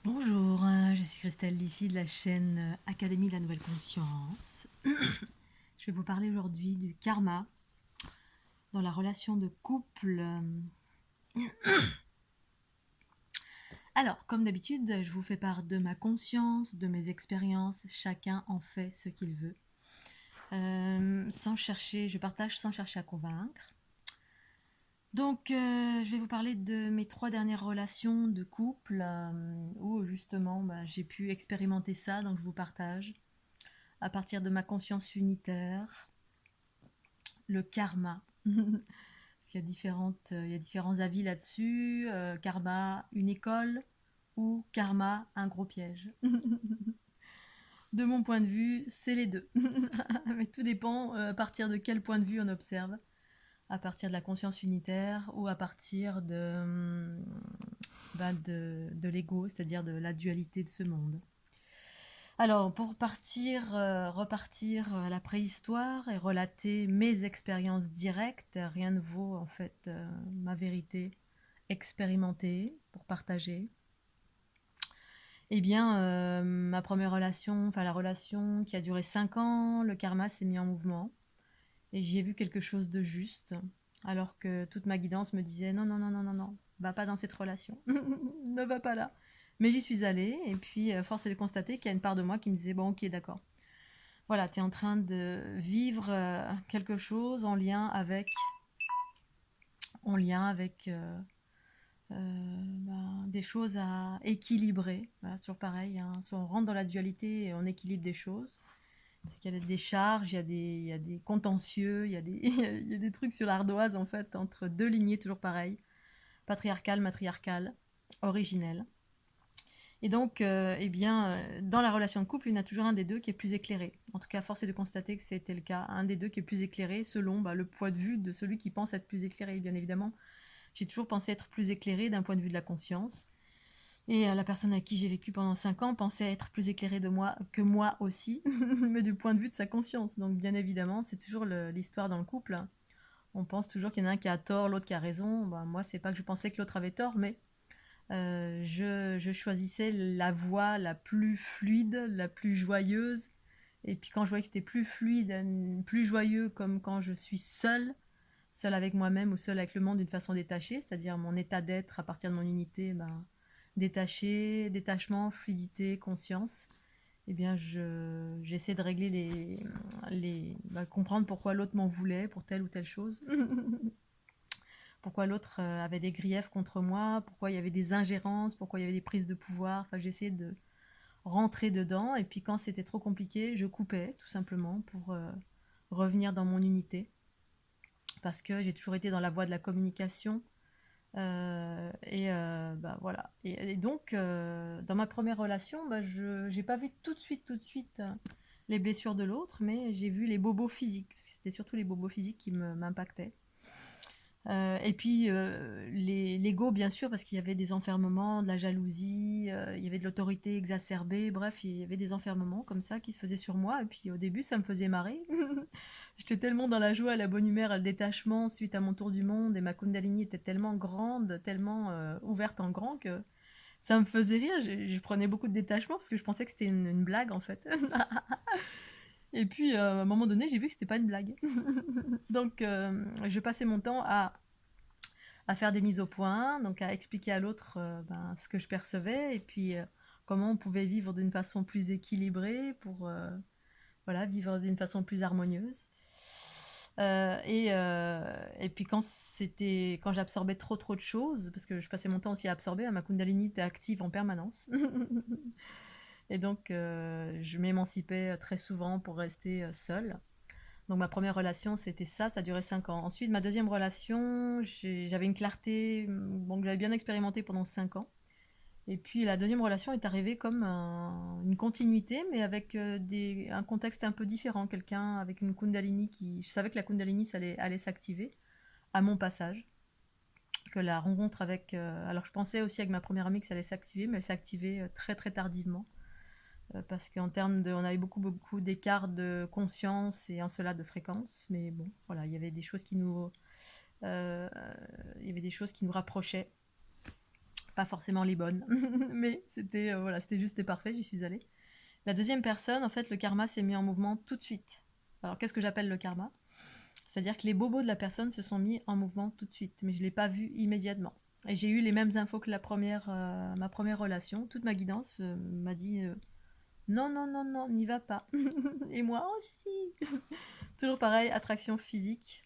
Bonjour, je suis Christelle d'ici de la chaîne Académie de la Nouvelle Conscience. Je vais vous parler aujourd'hui du karma dans la relation de couple. Alors, comme d'habitude, je vous fais part de ma conscience, de mes expériences. Chacun en fait ce qu'il veut. Je partage sans chercher à convaincre. Donc, je vais vous parler de mes 3 dernières relations de couple où justement j'ai pu expérimenter ça, donc je vous partage. À partir de ma conscience unitaire, le karma. Parce qu'il y a il y a différents avis là-dessus. Karma, une école ou karma, un gros piège. De mon point de vue, c'est les deux. Mais tout dépend à partir de quel point de vue on observe. À partir de la conscience unitaire ou à partir de l'ego, c'est-à-dire de la dualité de ce monde. Alors, pour repartir à la préhistoire et relater mes expériences directes, rien ne vaut en fait ma vérité expérimentée pour partager. Eh bien, ma première relation, enfin la relation qui a duré 5 ans, le karma s'est mis en mouvement et j'y ai vu quelque chose de juste, alors que toute ma guidance me disait non, non, non, non, non, non, va pas dans cette relation, ne va pas là. Mais j'y suis allée et puis force est de constater qu'il y a une part de moi qui me disait bon, ok, d'accord. Voilà, tu es en train de vivre quelque chose en lien avec des choses à équilibrer. Voilà, c'est toujours pareil, hein. Soit on rentre dans la dualité et on équilibre des choses. Parce qu'il y a des charges, il y a des contentieux, il y a des trucs sur l'ardoise en fait, entre deux lignées toujours pareil. Patriarcale, matriarcale, originelle. Et donc, dans la relation de couple, il y en a toujours un des deux qui est plus éclairé. En tout cas, force est de constater que c'était le cas. Un des deux qui est plus éclairé selon le point de vue de celui qui pense être plus éclairé. Bien évidemment, j'ai toujours pensé être plus éclairé d'un point de vue de la conscience. Et la personne avec qui j'ai vécu pendant 5 ans pensait être plus éclairée que moi aussi, mais du point de vue de sa conscience. Donc, bien évidemment, c'est toujours l'histoire dans le couple. On pense toujours qu'il y en a un qui a tort, l'autre qui a raison. Moi, c'est pas que je pensais que l'autre avait tort, mais je choisissais la voie la plus fluide, la plus joyeuse. Et puis quand je voyais que c'était plus fluide, plus joyeux, comme quand je suis seule avec moi-même ou seule avec le monde d'une façon détachée, c'est-à-dire mon état d'être à partir de mon unité, détaché, détachement, fluidité, conscience, eh bien j'essaie de régler comprendre pourquoi l'autre m'en voulait pour telle ou telle chose. Pourquoi l'autre avait des griefs contre moi, pourquoi il y avait des ingérences, pourquoi il y avait des prises de pouvoir. Enfin, j'essayais de rentrer dedans. Et puis quand c'était trop compliqué, je coupais tout simplement pour revenir dans mon unité. Parce que j'ai toujours été dans la voie de la communication. Voilà. Et donc, dans ma première relation, je n'ai pas vu tout de suite les blessures de l'autre, mais j'ai vu les bobos physiques. Parce que c'était surtout les bobos physiques qui m'impactaient. Et puis l'ego, bien sûr, parce qu'il y avait des enfermements, de la jalousie, il y avait de l'autorité exacerbée, bref, il y avait des enfermements comme ça qui se faisaient sur moi. Et puis au début, ça me faisait marrer. J'étais tellement dans la joie, la bonne humeur, le détachement suite à mon tour du monde, et ma Kundalini était tellement grande, tellement ouverte en grand que ça me faisait rire. Je prenais beaucoup de détachement parce que je pensais que c'était une blague en fait. Et puis à un moment donné, j'ai vu que c'était pas une blague. Donc je passais mon temps à faire des mises au point, donc à expliquer à l'autre ce que je percevais et puis comment on pouvait vivre d'une façon plus équilibrée pour voilà, vivre d'une façon plus harmonieuse. Et puis quand j'absorbais trop de choses, parce que je passais mon temps aussi à absorber, ma Kundalini était active en permanence. Et donc je m'émancipais très souvent pour rester seule. Donc ma première relation, c'était ça a duré 5 ans. Ensuite, ma deuxième relation, j'avais une clarté que j'avais bien expérimentée pendant 5 ans. Et puis la deuxième relation est arrivée comme une continuité, mais avec un contexte un peu différent. Quelqu'un avec une Kundalini je savais que la Kundalini ça allait s'activer à mon passage. Que la rencontre avec... alors je pensais aussi avec ma première amie que ça allait s'activer, mais elle s'est activée très très tardivement. Parce qu'en termes de, on avait beaucoup d'écart de conscience et en cela de fréquence, mais bon, voilà, il y avait des choses qui nous rapprochaient Pas forcément les bonnes, mais c'était voilà, c'était parfait, j'y suis allée. La deuxième personne, en fait, le karma s'est mis en mouvement tout de suite. Alors, qu'est-ce que j'appelle le karma? C'est-à-dire que les bobos de la personne se sont mis en mouvement tout de suite, mais je ne l'ai pas vu immédiatement. Et j'ai eu les mêmes infos que ma première relation. Toute ma guidance m'a dit non, non, non, non, n'y va pas. Et moi aussi. Toujours pareil, attraction physique.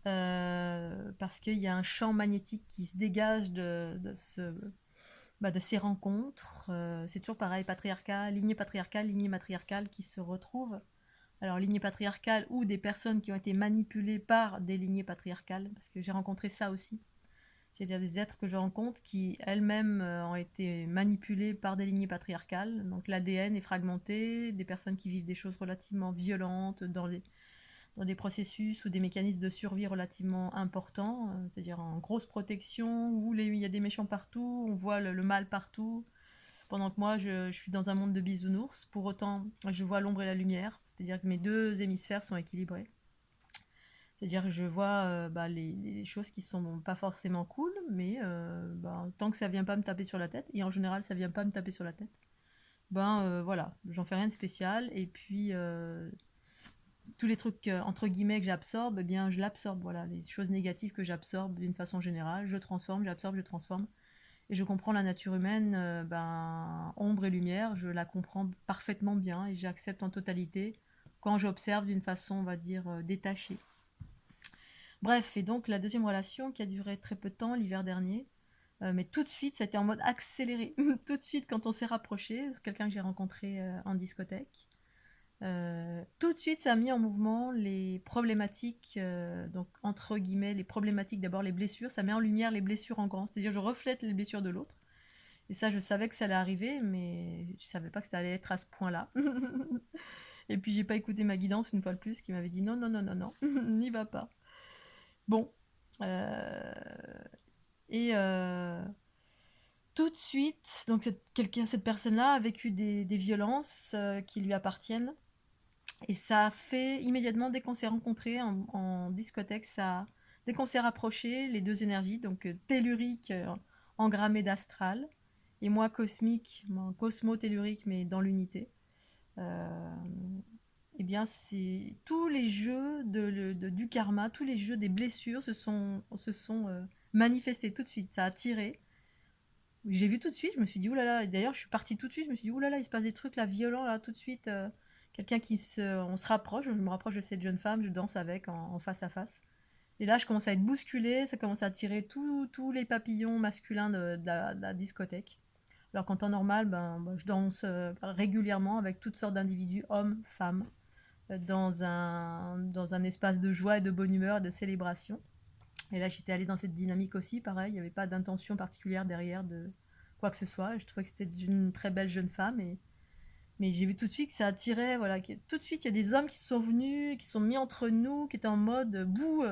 Parce qu'il y a un champ magnétique qui se dégage de ces rencontres. C'est toujours pareil, lignée matriarcale qui se retrouvent. Alors, lignée patriarcale ou des personnes qui ont été manipulées par des lignées patriarcales, parce que j'ai rencontré ça aussi. C'est-à-dire des êtres que je rencontre qui elles-mêmes ont été manipulées par des lignées patriarcales. Donc l'ADN est fragmenté, des personnes qui vivent des choses relativement violentes dans des processus ou des mécanismes de survie relativement importants, c'est-à-dire en grosse protection, où il y a des méchants partout, on voit le mal partout, pendant que moi je suis dans un monde de bisounours. Pour autant, je vois l'ombre et la lumière, c'est-à-dire que mes deux hémisphères sont équilibrés. C'est-à-dire que je vois les choses qui sont pas forcément cool, mais tant que ça vient pas me taper sur la tête, et en général ça vient pas me taper sur la tête, voilà, j'en fais rien de spécial. Et puis tous les trucs entre guillemets que j'absorbe, eh bien je l'absorbe, voilà, les choses négatives que j'absorbe d'une façon générale, je transforme, j'absorbe, je transforme. Et je comprends la nature humaine, ombre et lumière, je la comprends parfaitement bien et j'accepte en totalité quand j'observe d'une façon, on va dire, détachée. Bref, et donc la deuxième relation qui a duré très peu de temps, l'hiver dernier, mais tout de suite, c'était en mode accéléré. Tout de suite, quand on s'est rapproché, c'est quelqu'un que j'ai rencontré en discothèque, tout de suite, ça a mis en mouvement les problématiques, donc entre guillemets, les problématiques, d'abord les blessures, ça met en lumière les blessures en grand, c'est-à-dire je reflète les blessures de l'autre. Et ça, je savais que ça allait arriver, mais je savais pas que ça allait être à ce point-là. Et puis j'ai pas écouté ma guidance une fois de plus, qui m'avait dit non, non, non, non, non, n'y va pas. Bon. Euh, et tout de suite, donc cette personne-là a vécu des violences qui lui appartiennent. Et ça a fait immédiatement, dès qu'on s'est rencontrés en discothèque, dès qu'on s'est rapprochés, les deux énergies, donc tellurique engrammée d'astral, et moi cosmique, cosmo-tellurique, mais dans l'unité. Euh, eh bien, c'est tous les jeux du karma, tous les jeux des blessures se sont manifestés tout de suite. Ça a tiré. J'ai vu tout de suite, je me suis dit, oulala, et d'ailleurs, je suis partie tout de suite, je me suis dit, oulala, il se passe des trucs là, violents, là, tout de suite. Quelqu'un on se rapproche, je me rapproche de cette jeune femme, je danse avec en face à face. Et là, je commence à être bousculée, ça commence à tirer tous les papillons masculins de la discothèque. Alors qu'en temps normal, je danse régulièrement avec toutes sortes d'individus, hommes, femmes, dans un espace de joie et de bonne humeur, de célébration. Et là, j'étais allée dans cette dynamique aussi, pareil, il n'y avait pas d'intention particulière derrière de quoi que ce soit. Je trouvais que c'était une très belle jeune femme, mais j'ai vu tout de suite que ça attirait, voilà, tout de suite, il y a des hommes qui sont venus, qui sont mis entre nous, qui étaient en mode boue,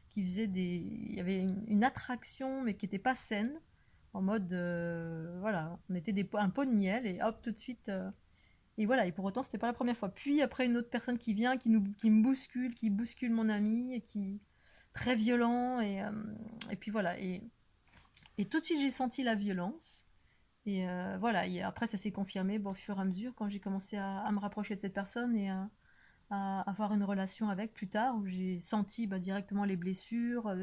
qui faisaient il y avait une attraction, mais qui n'était pas saine, en mode, voilà, on était un pot de miel, et hop, tout de suite, et voilà, et pour autant, c'était pas la première fois. Puis après, une autre personne qui vient, qui me bouscule, qui bouscule mon ami, et qui très violent, et puis voilà, et tout de suite, j'ai senti la violence. Et voilà, et après ça s'est confirmé au fur et à mesure quand j'ai commencé à me rapprocher de cette personne et à avoir une relation avec plus tard, où j'ai senti directement les blessures,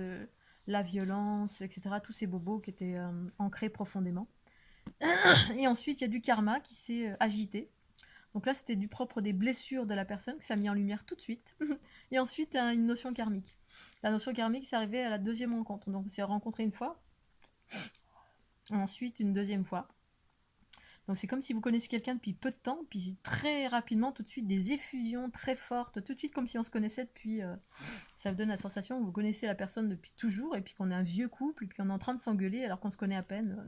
la violence, etc. Tous ces bobos qui étaient ancrés profondément. Et ensuite, il y a du karma qui s'est agité. Donc là, c'était du propre des blessures de la personne que ça a mis en lumière tout de suite. Et ensuite, une notion karmique. La notion karmique, c'est arrivé à la deuxième rencontre. Donc on s'est rencontrés une fois, ensuite une deuxième fois. Donc c'est comme si vous connaissez quelqu'un depuis peu de temps, puis très rapidement, tout de suite, des effusions très fortes, tout de suite comme si on se connaissait depuis... ça vous donne la sensation que vous connaissez la personne depuis toujours, et puis qu'on est un vieux couple, et puis on est en train de s'engueuler alors qu'on se connaît à peine.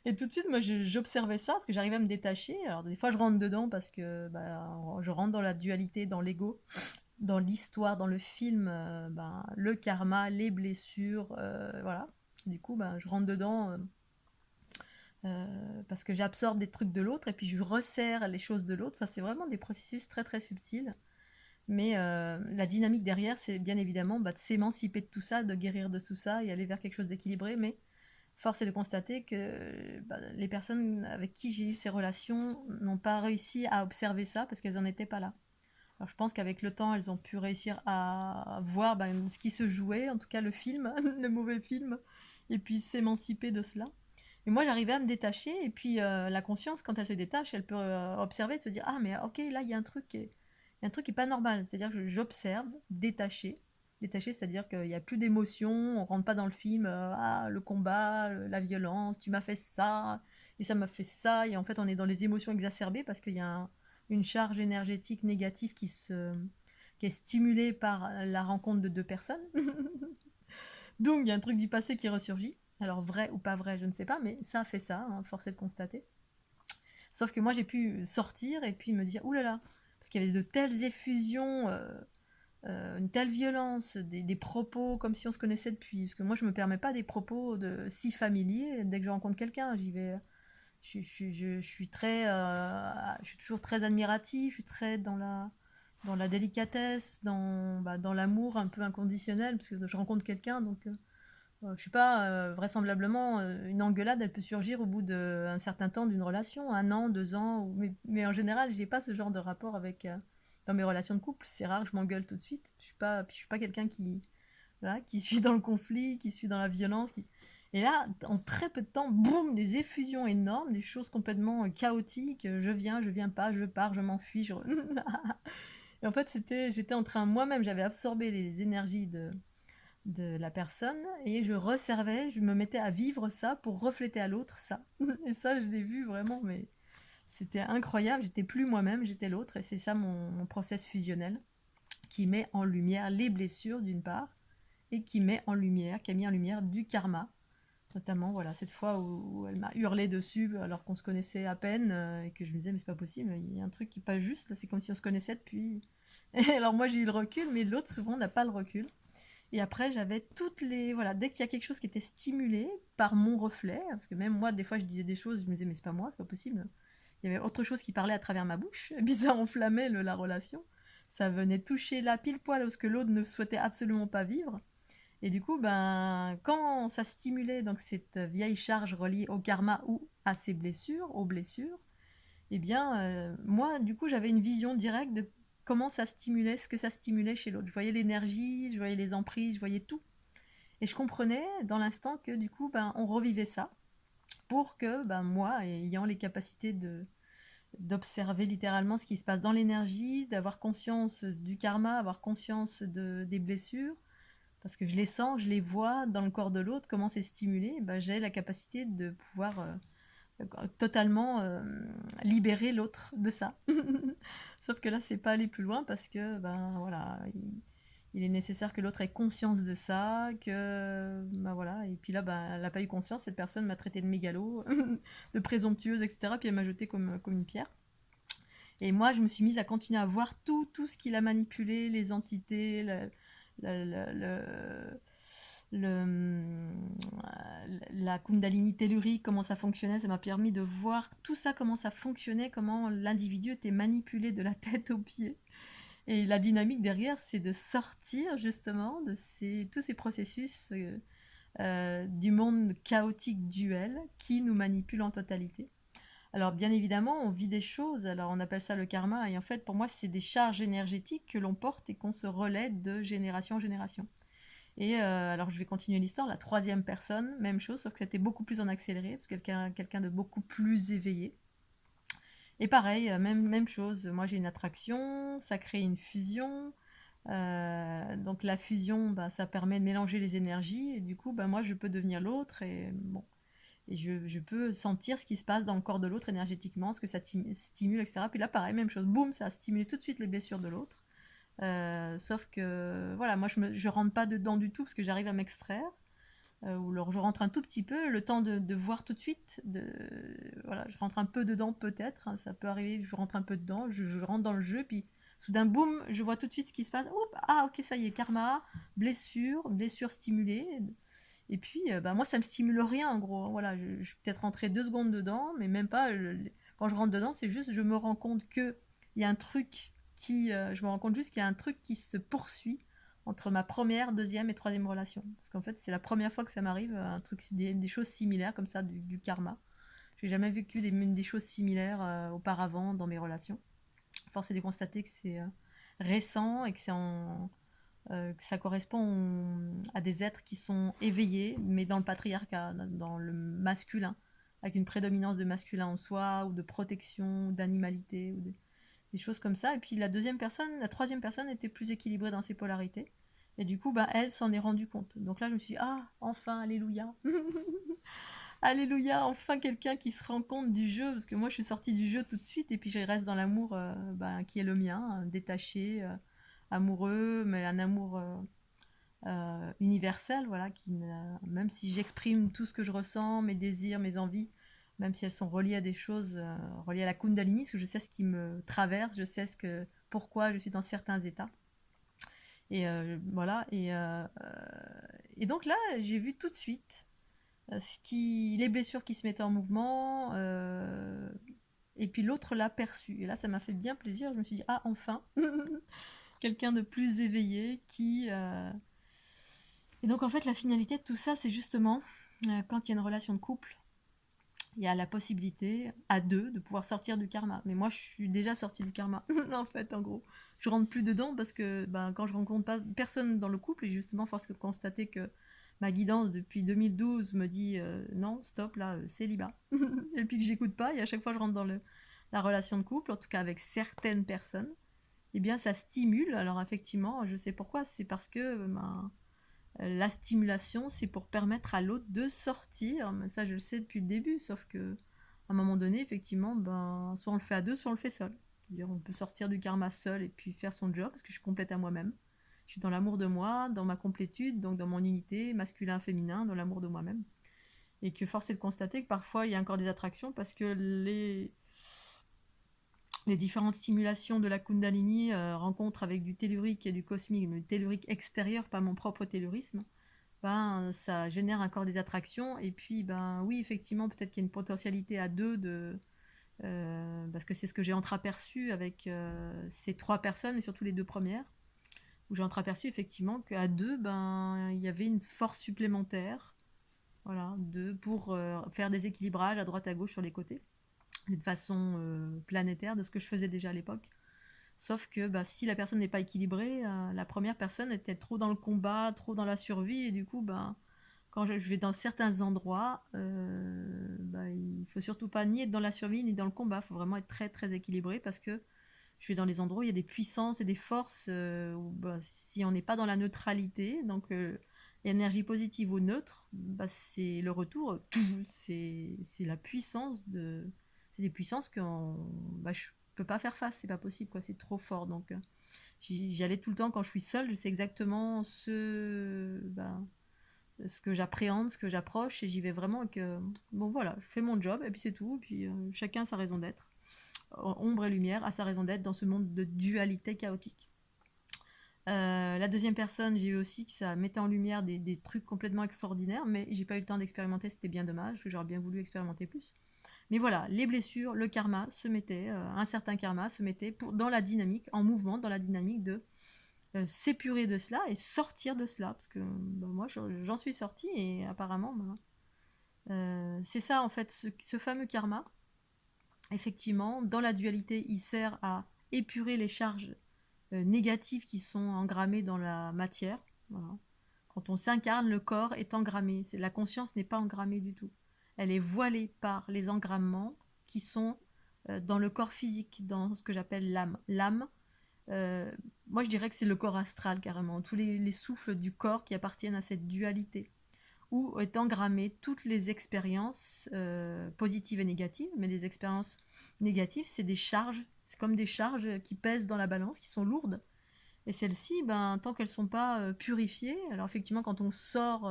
Et tout de suite, moi, j'observais ça, parce que j'arrivais à me détacher. Alors des fois, je rentre dedans parce que je rentre dans la dualité, dans l'ego, dans l'histoire, dans le film, le karma, les blessures, voilà. Du coup, je rentre dedans... parce que j'absorbe des trucs de l'autre et puis je resserre les choses de l'autre. Enfin, c'est vraiment des processus très très subtils. Mais la dynamique derrière, c'est bien évidemment de s'émanciper de tout ça, de guérir de tout ça et aller vers quelque chose d'équilibré. Mais force est de constater que bah, les personnes avec qui j'ai eu ces relations n'ont pas réussi à observer ça parce qu'elles n'en étaient pas là. Alors je pense qu'avec le temps, elles ont pu réussir à voir bah, ce qui se jouait, en tout cas le film, le mauvais film, et puis s'émanciper de cela. Et moi, j'arrivais à me détacher, et puis la conscience, quand elle se détache, elle peut observer, de se dire, ah mais ok, là, il y a un truc qui est pas normal. C'est-à-dire que j'observe, détaché. Détaché, c'est-à-dire qu'il n'y a plus d'émotion, on rentre pas dans le film, ah, le combat, la violence, tu m'as fait ça, et ça m'a fait ça, et en fait, on est dans les émotions exacerbées parce qu'il y a une charge énergétique négative qui est stimulée par la rencontre de deux personnes. Donc, il y a un truc du passé qui ressurgit. Alors, vrai ou pas vrai, je ne sais pas, mais ça a fait ça, hein, force est de constater. Sauf que moi, j'ai pu sortir et puis me dire, oulala, parce qu'il y avait de telles effusions, une telle violence, des propos comme si on se connaissait depuis. Parce que moi, je me permets pas des propos si familiers. Dès que je rencontre quelqu'un, j'y vais. Je suis très, je suis toujours très admiratif, je suis très dans la délicatesse, dans l'amour un peu inconditionnel, parce que je rencontre quelqu'un, donc je sais pas, vraisemblablement, une engueulade, elle peut surgir au bout d'un certain temps d'une relation, 1 an, 2 ans, mais en général, j'ai pas ce genre de rapport avec, dans mes relations de couple, c'est rare que je m'engueule tout de suite, je suis pas quelqu'un qui, voilà, qui suis dans le conflit, qui suis dans la violence, Et là, en très peu de temps, boum, des effusions énormes, des choses complètement chaotiques, je viens pas, je pars, je m'enfuis, Et en fait, j'étais en train, moi-même, j'avais absorbé les énergies de la personne et je resservais, je me mettais à vivre ça pour refléter à l'autre ça. Et ça, je l'ai vu vraiment, mais c'était incroyable. J'étais plus moi-même, j'étais l'autre. Et c'est ça mon process fusionnel qui met en lumière les blessures d'une part et qui a mis en lumière du karma. Notamment, voilà, cette fois où elle m'a hurlé dessus alors qu'on se connaissait à peine et que je me disais, mais c'est pas possible, il y a un truc qui est pas juste, là, c'est comme si on se connaissait depuis. Et alors moi j'ai eu le recul, mais l'autre souvent n'a pas le recul. Et après, j'avais toutes les. Voilà, dès qu'il y a quelque chose qui était stimulé par mon reflet, parce que même moi, des fois, je disais des choses, je me disais, mais c'est pas moi, c'est pas possible. Il y avait autre chose qui parlait à travers ma bouche, et puis ça enflammait la relation. Ça venait toucher là pile poil où ce que l'autre ne souhaitait absolument pas vivre. Et du coup, ben, quand ça stimulait donc cette vieille charge reliée au karma ou à ses blessures, aux blessures, eh bien, moi, du coup, j'avais une vision directe de comment ça stimulait, ce que ça stimulait chez l'autre. Je voyais l'énergie, je voyais les emprises, je voyais tout. Et je comprenais dans l'instant que du coup, ben, on revivait ça pour que ben, moi, ayant les capacités d'observer littéralement ce qui se passe dans l'énergie, d'avoir conscience du karma, avoir conscience des blessures, parce que je les sens, je les vois dans le corps de l'autre, comment c'est stimulé, ben, j'ai la capacité de pouvoir totalement libérer l'autre de ça. Sauf que là, c'est pas aller plus loin parce que, ben voilà, il est nécessaire que l'autre ait conscience de ça, que, ben voilà, et puis là, ben, elle n'a pas eu conscience, cette personne m'a traité de mégalo, de présomptueuse, etc., puis elle m'a jeté comme une pierre. Et moi, je me suis mise à continuer à voir tout ce qu'il a manipulé, les entités, le, la Kundalini tellurique, comment ça fonctionnait, ça m'a permis de voir tout ça, comment ça fonctionnait, comment l'individu était manipulé de la tête aux pieds. Et la dynamique derrière, c'est de sortir justement de tous ces processus du monde chaotique duel qui nous manipule en totalité. Alors bien évidemment, on vit des choses, alors on appelle ça le karma, et en fait pour moi c'est des charges énergétiques que l'on porte et qu'on se relaie de génération en génération. Et alors je vais continuer l'histoire, la troisième personne, même chose, sauf que c'était beaucoup plus en accéléré, parce que quelqu'un de beaucoup plus éveillé. Et pareil, même chose, moi j'ai une attraction, ça crée une fusion, donc la fusion, bah, ça permet de mélanger les énergies, et du coup, bah, moi je peux devenir l'autre, et bon, et je peux sentir ce qui se passe dans le corps de l'autre énergétiquement, ce que ça stimule, etc. Puis là, pareil, même chose, boum, ça a stimulé tout de suite les blessures de l'autre. Sauf que, voilà, moi je rentre pas dedans du tout parce que j'arrive à m'extraire. Ou alors je rentre un tout petit peu, le temps de voir tout de suite. Voilà, je rentre un peu dedans peut-être, hein, ça peut arriver, je rentre un peu dedans, je rentre dans le jeu, puis soudain, boum, je vois tout de suite ce qui se passe. Oups, ah ok, ça y est, karma, blessure stimulée. Et puis, bah, moi, ça me stimule rien, en gros. Voilà, je suis peut-être rentrée 2 secondes dedans, mais même pas. Quand je rentre dedans, c'est juste, je me rends compte que il y a un truc je me rends compte juste qu'il y a un truc qui se poursuit entre ma première, deuxième et troisième relation. Parce qu'en fait, c'est la première fois que ça m'arrive, un truc, des choses similaires comme ça, du karma. J'ai jamais vécu des choses similaires auparavant dans mes relations. Force est de constater que c'est récent et que que ça correspond à des êtres qui sont éveillés, mais dans le patriarcat, dans le masculin, avec une prédominance de masculin en soi, ou de protection, d'animalité, ou des choses comme ça. Et puis la troisième personne était plus équilibrée dans ses polarités. Et du coup, bah, elle s'en est rendue compte. Donc là, je me suis dit, ah, enfin, alléluia. Alléluia, enfin quelqu'un qui se rend compte du jeu, parce que moi je suis sortie du jeu tout de suite, et puis je reste dans l'amour qui est le mien, détaché, amoureux, mais un amour universel, voilà, même si j'exprime tout ce que je ressens, mes désirs, mes envies, même si elles sont reliées à des choses, reliées à la Kundalini, parce que je sais ce qui me traverse, je sais pourquoi je suis dans certains états. Et voilà, et donc là, j'ai vu tout de suite les blessures qui se mettaient en mouvement, et puis l'autre l'a perçu. Et là, ça m'a fait bien plaisir. Je me suis dit, ah, enfin, quelqu'un de plus éveillé qui. Et donc, en fait, la finalité de tout ça, c'est justement quand il y a une relation de couple, il y a la possibilité à deux de pouvoir sortir du karma. Mais moi, je suis déjà sortie du karma, en fait, en gros. Je rentre plus dedans parce que quand je rencontre pas personne dans le couple, et justement, force de constater que ma guidance depuis 2012 me dit non, stop, là, célibat. Et puis que j'écoute pas, et à chaque fois je rentre dans la relation de couple, en tout cas avec certaines personnes, eh bien ça stimule. Alors effectivement, je sais pourquoi, c'est parce que la stimulation, c'est pour permettre à l'autre de sortir. Mais ça, je le sais depuis le début, sauf que à un moment donné, effectivement, soit on le fait à deux, soit on le fait seul. C'est-à-dire, on peut sortir du karma seul et puis faire son job, parce que je suis complète à moi-même. Je suis dans l'amour de moi, dans ma complétude, donc dans mon unité, masculin, féminin, dans l'amour de moi-même. Et que force est de constater que parfois, il y a encore des attractions, parce que les différentes stimulations de la Kundalini rencontrent avec du tellurique et du cosmique, mais le tellurique extérieur, pas mon propre tellurisme, ça génère encore des attractions. Et puis, oui, effectivement, peut-être qu'il y a une potentialité à deux parce que c'est ce que j'ai entreaperçu avec ces trois personnes, mais surtout les deux premières, où j'ai entreaperçu effectivement qu'à deux, il y avait une force supplémentaire, voilà, pour faire des équilibrages à droite à gauche sur les côtés, de façon planétaire, de ce que je faisais déjà à l'époque. Sauf que si la personne n'est pas équilibrée, la première personne était trop dans le combat, trop dans la survie, et du coup, quand je vais dans certains endroits, il faut surtout pas ni être dans la survie ni dans le combat. Il faut vraiment être très très équilibré, parce que je vais dans les endroits où il y a des puissances et des forces où si on n'est pas dans la neutralité, donc énergie positive ou neutre, c'est le retour, c'est la puissance c'est des puissances que je peux pas faire face, c'est pas possible, quoi, c'est trop fort. Donc j'y allais tout le temps quand je suis seule, je sais exactement ce que j'appréhende, ce que j'approche, et j'y vais vraiment que bon, voilà, je fais mon job et puis c'est tout. Et puis chacun a sa raison d'être, ombre et lumière a sa raison d'être dans ce monde de dualité chaotique. La deuxième personne, j'ai eu aussi que ça mettait en lumière des trucs complètement extraordinaires, mais j'ai pas eu le temps d'expérimenter, c'était bien dommage, parce que j'aurais bien voulu expérimenter plus. Mais voilà, les blessures, le karma se mettait, un certain karma se mettait dans la dynamique, en mouvement, dans la dynamique de s'épurer de cela et sortir de cela. Parce que moi, j'en suis sortie, et apparemment, c'est ça en fait, ce fameux karma. Effectivement, dans la dualité, il sert à épurer les charges négatives qui sont engrammées dans la matière. Voilà. Quand on s'incarne, le corps est engrammé. La conscience n'est pas engrammée du tout. Elle est voilée par les engramements qui sont dans le corps physique, dans ce que j'appelle l'âme. L'âme, moi je dirais que c'est le corps astral carrément, tous les souffles du corps qui appartiennent à cette dualité, où est engrammées toutes les expériences positives et négatives. Mais les expériences négatives, c'est des charges, c'est comme des charges qui pèsent dans la balance, qui sont lourdes. Et celles-ci, tant qu'elles ne sont pas purifiées, alors effectivement, quand on sort,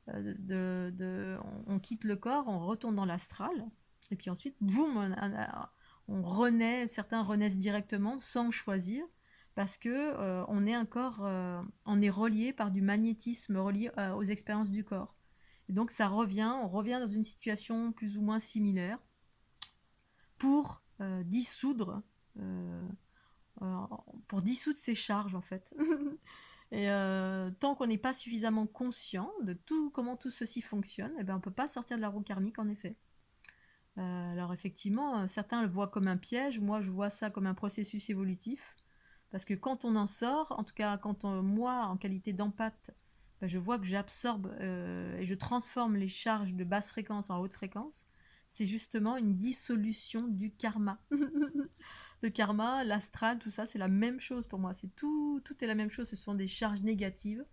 on quitte le corps, on retourne dans l'astral, et puis ensuite, boum, on renaît, certains renaissent directement sans choisir, parce que on est un corps, on est relié par du magnétisme, relié aux expériences du corps. Et donc on revient dans une situation plus ou moins similaire pour dissoudre, euh, pour dissoudre ces charges en fait. Et tant qu'on n'est pas suffisamment conscient de tout, comment tout ceci fonctionne, eh ben, on ne peut pas sortir de la roue karmique, en effet. Alors effectivement, certains le voient comme un piège, moi je vois ça comme un processus évolutif, parce que quand on en sort, en tout cas moi, en qualité d'empathe, ben, je vois que j'absorbe et je transforme les charges de basse fréquence en haute fréquence, c'est justement une dissolution du karma. Le karma, l'astral, tout ça, c'est la même chose pour moi. C'est tout est la même chose. Ce sont des charges négatives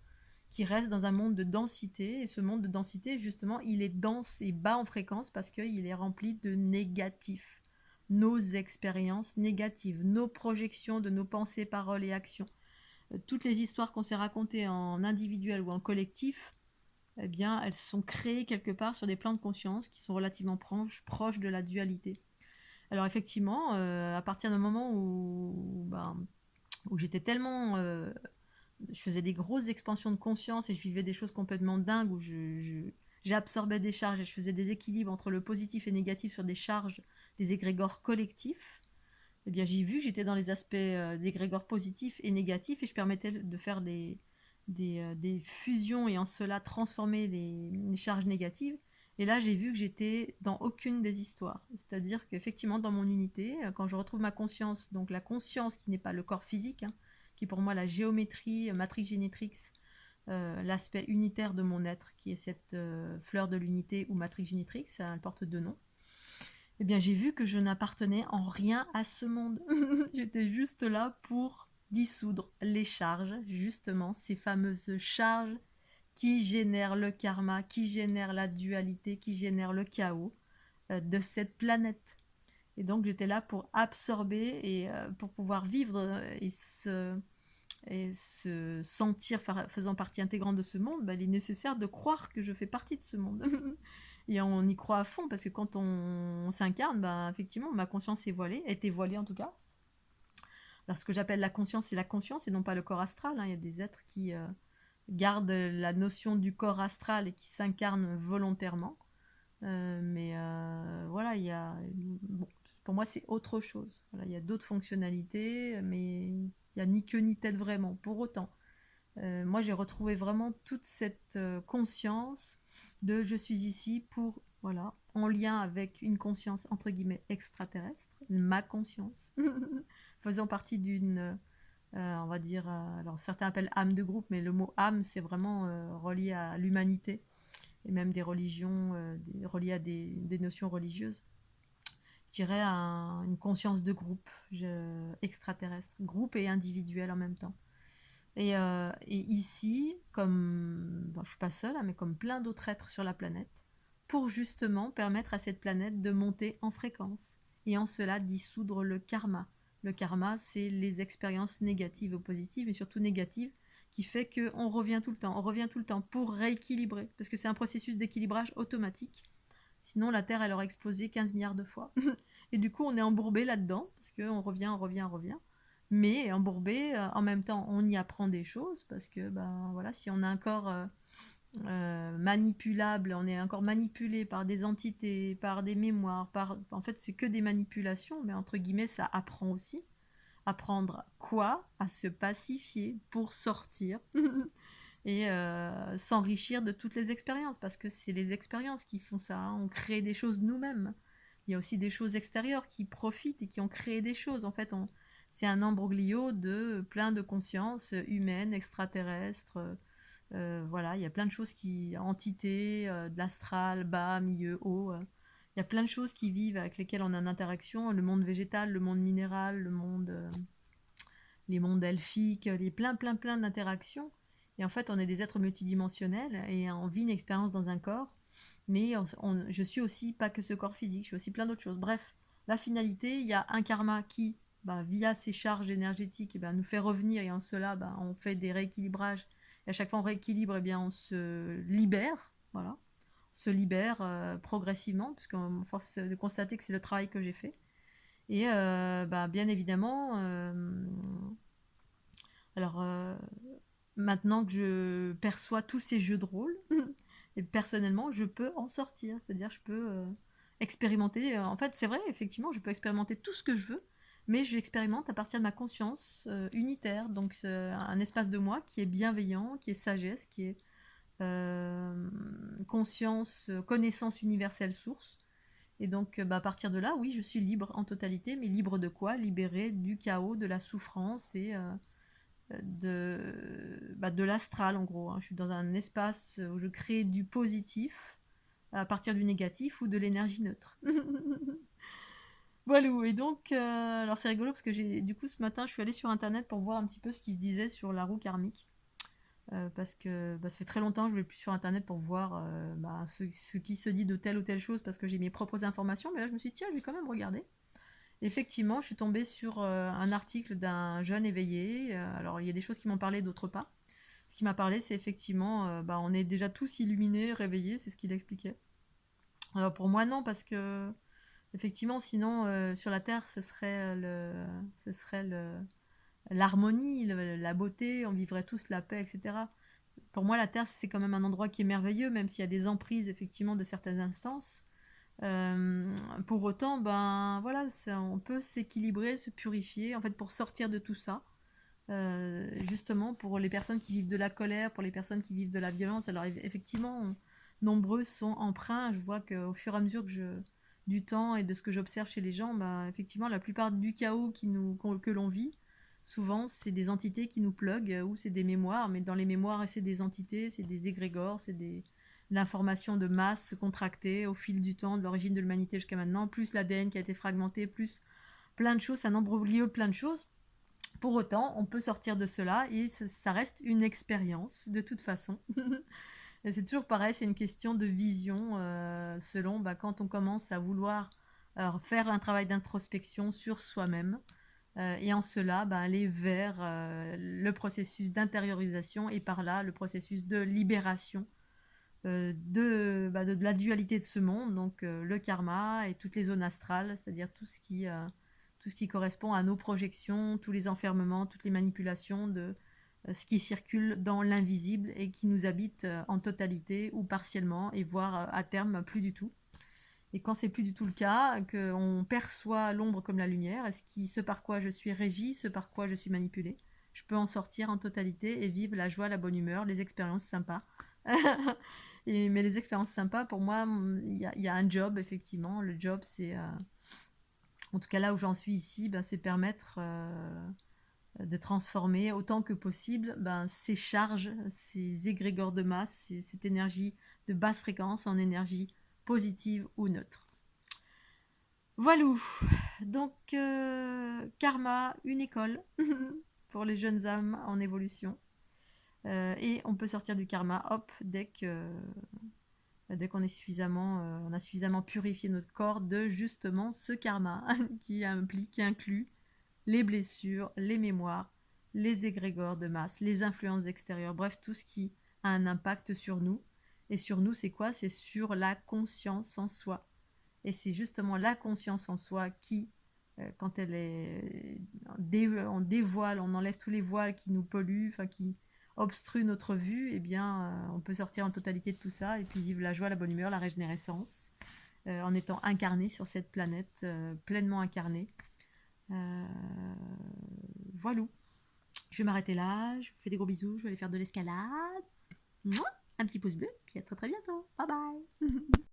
qui restent dans un monde de densité. Et ce monde de densité, justement, il est dense et bas en fréquence parce qu'il est rempli de négatifs. Nos expériences négatives, nos projections de nos pensées, paroles et actions. Toutes les histoires qu'on s'est racontées en individuel ou en collectif, eh bien, elles sont créées quelque part sur des plans de conscience qui sont relativement proches de la dualité. Alors effectivement, à partir d'un moment où j'étais tellement je faisais des grosses expansions de conscience et je vivais des choses complètement dingues où j'absorbais des charges et je faisais des équilibres entre le positif et négatif sur des charges, des égrégores collectifs. Eh bien, j'ai vu que j'étais dans les aspects des égrégores positifs et négatifs et je permettais de faire des fusions et en cela transformer les charges négatives. Et là, j'ai vu que j'étais dans aucune des histoires. C'est-à-dire qu'effectivement, dans mon unité, quand je retrouve ma conscience, donc la conscience qui n'est pas le corps physique, hein, qui est pour moi la géométrie, matrix génétrix, l'aspect unitaire de mon être, qui est cette fleur de l'unité ou matrix génétrix, elle porte deux noms. Eh bien, j'ai vu que je n'appartenais en rien à ce monde. J'étais juste là pour dissoudre les charges, justement, ces fameuses charges qui génèrent le karma, qui génèrent la dualité, qui génèrent le chaos de cette planète. Et donc, j'étais là pour absorber et pour pouvoir vivre et se sentir faisant partie intégrante de ce monde, bah, il est nécessaire de croire que je fais partie de ce monde. Et on y croit à fond, parce que quand on s'incarne, bah, effectivement, ma conscience est voilée, était voilée en tout cas. Alors ce que j'appelle la conscience, c'est la conscience et non pas le corps astral, hein. Il y a des êtres qui gardent la notion du corps astral et qui s'incarnent volontairement. Mais voilà, bon, pour moi, c'est autre chose. Voilà, il y a d'autres fonctionnalités, mais il n'y a ni queue ni tête vraiment, pour autant. Moi, j'ai retrouvé vraiment toute cette conscience de je suis ici pour, voilà, en lien avec une conscience entre guillemets extraterrestre, ma conscience, faisant partie d'une, on va dire, alors certains appellent âme de groupe, mais le mot âme, c'est vraiment relié à l'humanité et même des religions, relié à des notions religieuses. Je dirais à une conscience de groupe extraterrestre, groupe et individuel en même temps. Et ici, comme bon, je ne suis pas seule, hein, mais comme plein d'autres êtres sur la planète, pour justement permettre à cette planète de monter en fréquence et en cela dissoudre le karma. Le karma, c'est les expériences négatives ou positives, et surtout négatives, qui fait qu'on revient tout le temps. On revient tout le temps pour rééquilibrer, parce que c'est un processus d'équilibrage automatique. Sinon, la Terre, elle aurait explosé 15 milliards de fois. Et du coup, on est embourbé là-dedans, parce qu'on revient, on revient, on revient. Mais embourbé, en même temps, on y apprend des choses, parce que, ben voilà, si on a un corps manipulable, on est encore manipulé par des entités, par des mémoires, en fait, c'est que des manipulations, mais entre guillemets, ça apprend aussi. Apprendre quoi? À se pacifier pour sortir et s'enrichir de toutes les expériences, parce que c'est les expériences qui font ça, hein. On crée des choses nous-mêmes. Il y a aussi des choses extérieures qui profitent et qui ont créé des choses. En fait, c'est un embroglio de plein de consciences humaines, extraterrestres. Voilà, il y a plein de choses entités, de l'astral, bas, milieu, haut. Il y a plein de choses qui vivent avec lesquelles on a une interaction. Le monde végétal, le monde minéral, les mondes elfiques, les plein d'interactions. Et en fait, on est des êtres multidimensionnels et on vit une expérience dans un corps. Mais je suis aussi pas que ce corps physique, je suis aussi plein d'autres choses. Bref, la finalité, il y a un karma qui, bah, via ses charges énergétiques, nous fait revenir et en cela, on fait des rééquilibrages. Et à chaque fois on rééquilibre, on se libère, voilà, on se libère progressivement, puisqu'on force de constater que c'est le travail que j'ai fait. Et bien évidemment, alors maintenant que je perçois tous ces jeux de rôle, et personnellement, je peux en sortir. C'est-à-dire, je peux expérimenter. En fait, c'est vrai, effectivement, je peux expérimenter tout ce que je veux, mais je l'expérimente à partir de ma conscience unitaire, donc un espace de moi qui est bienveillant, qui est sagesse, qui est conscience, connaissance universelle source. Et donc, à partir de là, oui, je suis libre en totalité, mais libre de quoi? Libérée du chaos, de la souffrance et de l'astral, en gros, hein. Je suis dans un espace où je crée du positif à partir du négatif ou de l'énergie neutre. Voilà, et donc, alors c'est rigolo parce que du coup, ce matin, je suis allée sur Internet pour voir un petit peu ce qui se disait sur la roue karmique. Parce que ça fait très longtemps que je ne vais plus sur Internet pour voir ce qui se dit de telle ou telle chose parce que j'ai mes propres informations. Mais là, je me suis dit, tiens, je vais quand même regarder. Et effectivement, je suis tombée sur un article d'un jeune éveillé. Alors, il y a des choses qui m'ont parlé, d'autres pas. Ce qui m'a parlé, c'est effectivement, on est déjà tous illuminés, réveillés, c'est ce qu'il expliquait. Alors, pour moi, non, parce que, effectivement, sinon, sur la Terre, ce serait l'harmonie, la beauté, on vivrait tous la paix, etc. Pour moi, la Terre, c'est quand même un endroit qui est merveilleux, même s'il y a des emprises, effectivement, de certaines instances. Pour autant, ben voilà, on peut s'équilibrer, se purifier, en fait, pour sortir de tout ça. Justement, pour les personnes qui vivent de la colère, pour les personnes qui vivent de la violence. Alors, effectivement, nombreux sont empreints. Je vois qu'au fur et à mesure du temps et de ce que j'observe chez les gens, ben, effectivement, la plupart du chaos que l'on vit, souvent, c'est des entités qui nous pluguent ou c'est des mémoires. Mais dans les mémoires, c'est des entités, c'est des égrégores, c'est l'information de masse contractée au fil du temps, de l'origine de l'humanité jusqu'à maintenant, plus l'ADN qui a été fragmenté, plus plein de choses, un embrouillé de plein de choses. Pour autant, on peut sortir de cela et ça reste une expérience de toute façon. Et c'est toujours pareil, c'est une question de vision selon quand on commence à vouloir faire un travail d'introspection sur soi-même et en cela aller vers le processus d'intériorisation et par là le processus de libération de la dualité de ce monde, donc le karma et toutes les zones astrales, c'est-à-dire tout ce qui correspond à nos projections, tous les enfermements, toutes les manipulations de ce qui circule dans l'invisible et qui nous habite en totalité ou partiellement, et voire à terme plus du tout. Et quand c'est plus du tout le cas, qu'on perçoit l'ombre comme la lumière, ce par quoi je suis régie, ce par quoi je suis manipulée, je peux en sortir en totalité et vivre la joie, la bonne humeur, les expériences sympas. Mais les expériences sympas, pour moi, il y a un job, effectivement. Le job, c'est, en tout cas là où j'en suis ici, c'est permettre de transformer autant que possible ces charges, ces égrégores de masse, cette énergie de basse fréquence en énergie positive ou neutre. Voilà. Donc, karma, une école pour les jeunes âmes en évolution. Et on peut sortir du karma, hop, dès qu'on est on a suffisamment purifié notre corps de justement ce karma qui inclut les blessures, les mémoires, les égrégores de masse, les influences extérieures, bref, tout ce qui a un impact sur nous. Et sur nous, c'est quoi? C'est sur la conscience en soi. Et c'est justement la conscience en soi qui, quand elle est... on dévoile, on enlève tous les voiles qui nous polluent, qui obstruent notre vue, eh bien, on peut sortir en totalité de tout ça et puis vivre la joie, la bonne humeur, la régénérescence, en étant incarné sur cette planète, pleinement incarné. Voilà. Je vais m'arrêter là, je vous fais des gros bisous, je vais aller faire de l'escalade. Un petit pouce bleu, puis à très très bientôt. Bye bye.